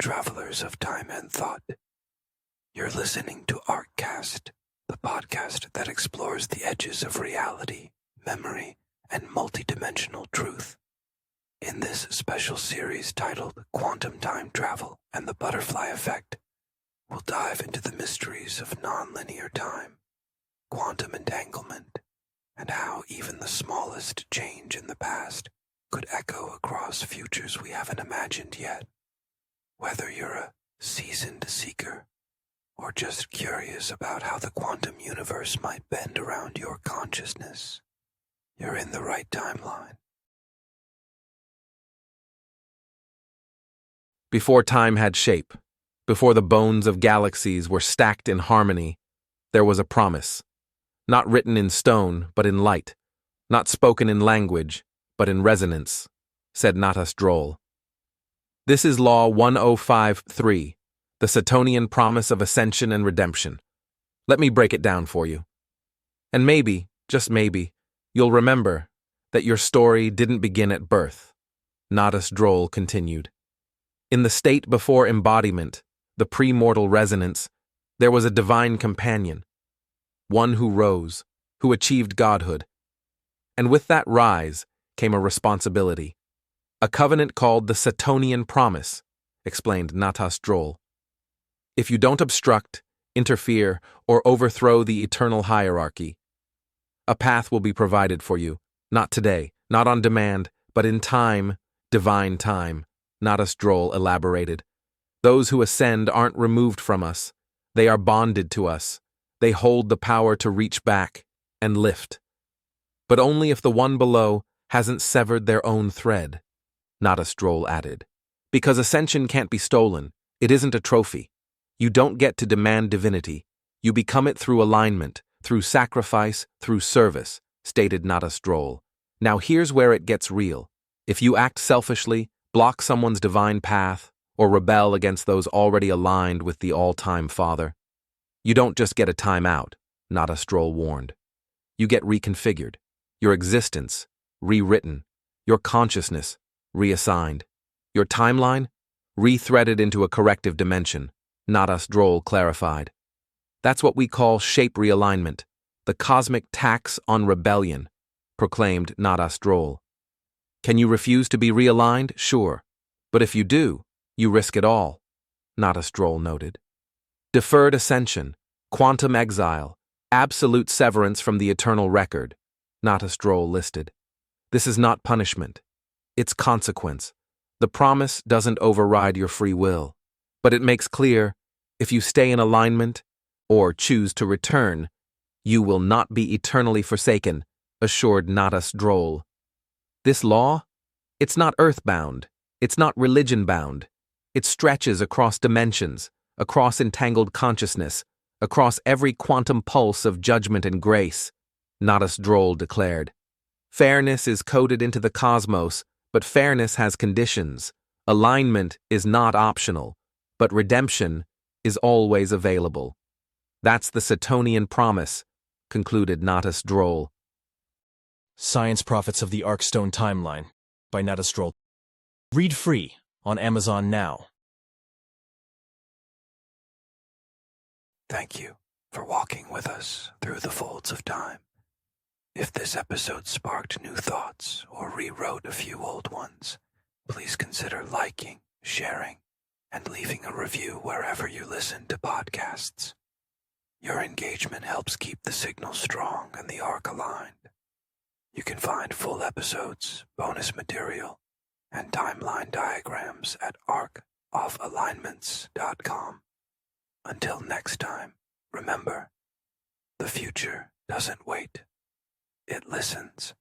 travelers of time and thought. You're listening to Artcast, the podcast that explores the edges of reality, memory, and multidimensional truth. In this special series titled Quantum Time Travel and the Butterfly Effect, we'll dive into the mysteries of nonlinear time, quantum entanglement, and how even the smallest change in the past could echo across futures we haven't imagined yet. Whether you're a seasoned seeker or just curious about how the quantum universe might bend around your consciousness, you're in the right timeline. Before time had shape, before the bones of galaxies were stacked in harmony, there was a promise. Not written in stone, but in light. Not spoken in language, but in resonance, said Natas Drol. This is Law 105.3, the Satonian promise of ascension and redemption. Let me break it down for you. And maybe, just maybe, you'll remember that your story didn't begin at birth. Natas Drol continued. In the state before embodiment, the premortal resonance, there was a divine companion, one who rose, who achieved godhood. And with that rise came a responsibility. A covenant called the Satonian promise, explained Natas Drol. If you don't obstruct, interfere, or overthrow the eternal hierarchy, a path will be provided for you, not today, not on demand, but in time, divine time, Natas Drol elaborated. Those who ascend aren't removed from us. They are bonded to us. They hold the power to reach back and lift. But only if the one below hasn't severed their own thread, Natas Drol added. Because ascension can't be stolen. It isn't a trophy. You don't get to demand divinity. You become it through alignment, through sacrifice, through service, stated Natas Drol. Now here's where it gets real. If you act selfishly, block someone's divine path, or rebel against those already aligned with the all-time Father, you don't just get a time out, Natas Drol warned. You get reconfigured, your existence rewritten, your consciousness reassigned, your timeline rethreaded into a corrective dimension, Natas Drol clarified. That's what we call shape realignment, the cosmic tax on rebellion, proclaimed Natas Drol. Can you refuse to be realigned? Sure. But if you do, you risk it all, Natas Drol noted. Deferred ascension, quantum exile, absolute severance from the eternal record, Natas Drol listed. This is not punishment. It's consequence. The promise doesn't override your free will, but it makes clear, if you stay in alignment or choose to return, you will not be eternally forsaken, assured Natas Drol. This law? It's not earthbound. It's not religion-bound. It stretches across dimensions, across entangled consciousness, across every quantum pulse of judgment and grace, Natas Drol declared. Fairness is coded into the cosmos, but fairness has conditions. Alignment is not optional, but redemption is always available. That's the Satonian promise, concluded Natas Drol. Science Prophets of the Arkstone Timeline by Natas Drol. Read free on Amazon now. Thank you for walking with us through the folds of time. If this episode sparked new thoughts or rewrote a few old ones, please consider liking, sharing, and leaving a review wherever you listen to podcasts. Your engagement helps keep the signal strong and the arc aligned. You can find full episodes, bonus material, and timeline diagrams at arkofalignments.com. Until next time, remember, the future doesn't wait. It listens.